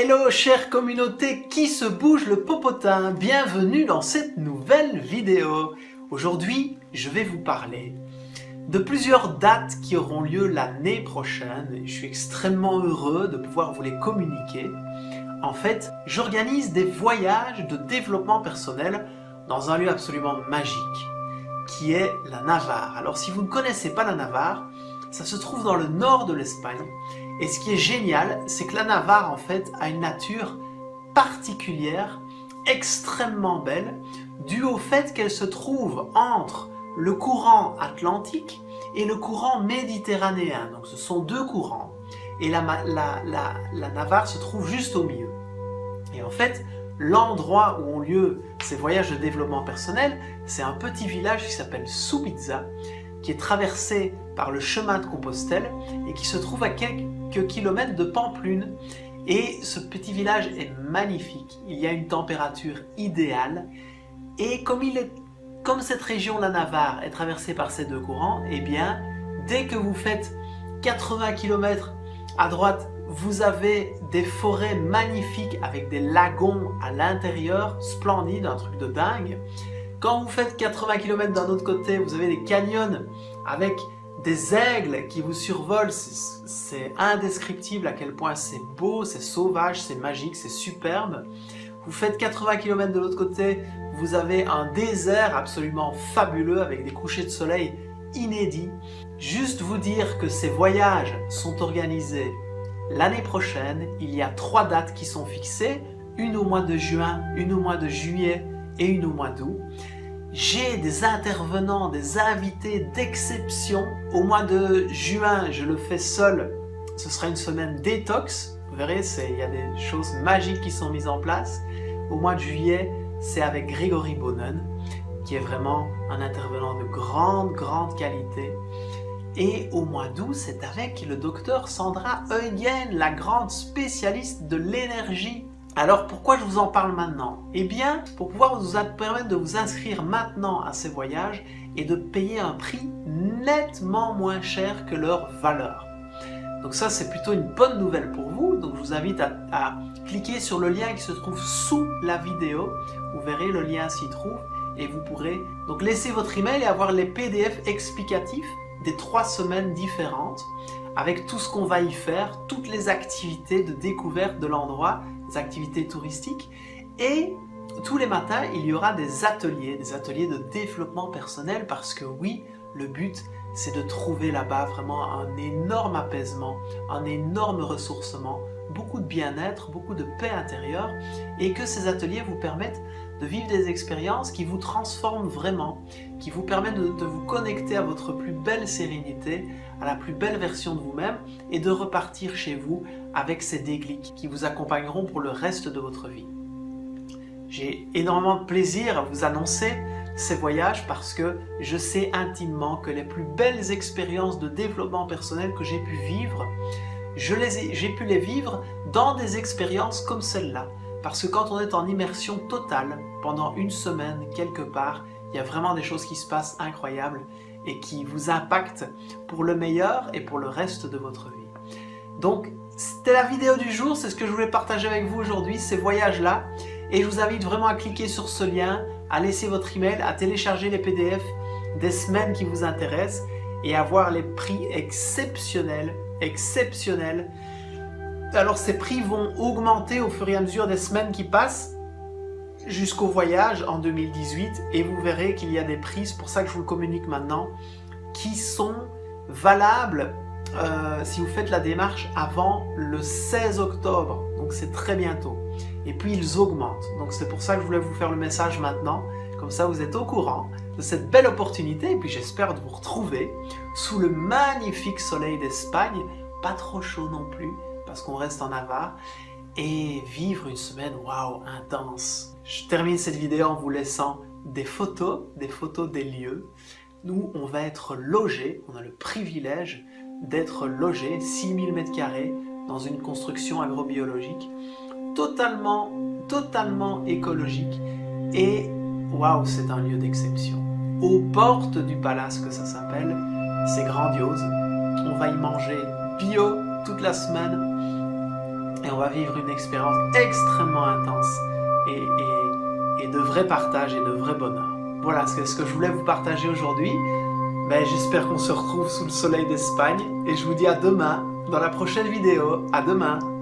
Hello chère communauté qui se bouge le popotin, bienvenue dans cette nouvelle vidéo. Aujourd'hui, je vais vous parler de plusieurs dates qui auront lieu l'année prochaine et je suis extrêmement heureux de pouvoir vous les communiquer. En fait, j'organise des voyages de développement personnel dans un lieu absolument magique qui est la Navarre. Alors si vous ne connaissez pas la Navarre, ça se trouve dans le nord de l'Espagne. Et ce qui est génial, c'est que la Navarre en fait a une nature particulière, extrêmement belle, due au fait qu'elle se trouve entre le courant atlantique et le courant méditerranéen. Donc ce sont deux courants. Et la Navarre se trouve juste au milieu. Et en fait, l'endroit où ont lieu ces voyages de développement personnel, c'est un petit village qui s'appelle Subitza, qui est traversé par le chemin de Compostelle et qui se trouve à quelques kilomètres de Pampelune. Et ce petit village est magnifique, il y a une température idéale et comme cette région, la Navarre, est traversée par ces deux courants, eh bien, dès que vous faites 80 km à droite, vous avez des forêts magnifiques avec des lagons à l'intérieur, splendides, un truc de dingue. Quand vous faites 80 km d'un autre côté, vous avez des canyons avec des aigles qui vous survolent. C'est indescriptible à quel point c'est beau, c'est sauvage, c'est magique, c'est superbe. Vous faites 80 km de l'autre côté, vous avez un désert absolument fabuleux avec des couchers de soleil inédits. Juste vous dire que ces voyages sont organisés l'année prochaine. Il y a 3 dates qui sont fixées, une au mois de juin, une au mois de juillet et une au mois d'août. J'ai des intervenants, des invités d'exception. Au mois de juin, je le fais seul. Ce sera une semaine détox. Vous verrez, il y a des choses magiques qui sont mises en place. Au mois de juillet, c'est avec Grégory Bonnen, qui est vraiment un intervenant de grande qualité. Et au mois d'août, c'est avec le docteur Sandra Huygen, la grande spécialiste de l'énergie. Alors pourquoi je vous en parle maintenant? Eh bien, pour pouvoir vous permettre de vous inscrire maintenant à ces voyages et de payer un prix nettement moins cher que leur valeur. Donc ça, c'est plutôt une bonne nouvelle pour vous. Donc je vous invite à cliquer sur le lien qui se trouve sous la vidéo. Vous verrez, le lien s'y trouve et vous pourrez donc laisser votre email et avoir les PDF explicatifs des 3 semaines différentes avec tout ce qu'on va y faire, toutes les activités de découverte de l'endroit, des activités touristiques. Et tous les matins, il y aura des ateliers de développement personnel parce que oui, le but, c'est de trouver là-bas vraiment un énorme apaisement, un énorme ressourcement, beaucoup de bien-être, beaucoup de paix intérieure et que ces ateliers vous permettent de vivre des expériences qui vous transforment vraiment, qui vous permettent de vous connecter à votre plus belle sérénité, à la plus belle version de vous-même et de repartir chez vous avec ces déclics qui vous accompagneront pour le reste de votre vie. J'ai énormément de plaisir à vous annoncer ces voyages parce que je sais intimement que les plus belles expériences de développement personnel que j'ai pu vivre, j'ai pu les vivre dans des expériences comme celle-là. Parce que quand on est en immersion totale pendant une semaine quelque part, il y a vraiment des choses qui se passent incroyables et qui vous impactent pour le meilleur et pour le reste de votre vie. Donc, c'était la vidéo du jour, c'est ce que je voulais partager avec vous aujourd'hui, ces voyages-là. Et je vous invite vraiment à cliquer sur ce lien, à laisser votre email, à télécharger les PDF des semaines qui vous intéressent et à voir les prix exceptionnels. Alors ces prix vont augmenter au fur et à mesure des semaines qui passent jusqu'au voyage en 2018 et vous verrez qu'il y a des prix, c'est pour ça que je vous le communique maintenant, qui sont valables si vous faites la démarche avant le 16 octobre, donc c'est très bientôt. Et puis ils augmentent, donc c'est pour ça que je voulais vous faire le message maintenant, comme ça vous êtes au courant de cette belle opportunité et puis j'espère de vous retrouver sous le magnifique soleil d'Espagne, pas trop chaud non plus, parce qu'on reste en Navarre, et vivre une semaine, waouh, intense. Je termine cette vidéo en vous laissant des photos des lieux. Nous, on va être logés, on a le privilège d'être logés, 6000 m² dans une construction agrobiologique, totalement écologique, et waouh, c'est un lieu d'exception. Aux portes du palace que ça s'appelle, c'est grandiose, on va y manger bio toute la semaine, et on va vivre une expérience extrêmement intense et de vrai partage et de vrai bonheur. Voilà ce que je voulais vous partager aujourd'hui. J'espère qu'on se retrouve sous le soleil d'Espagne et je vous dis à demain dans la prochaine vidéo. À demain!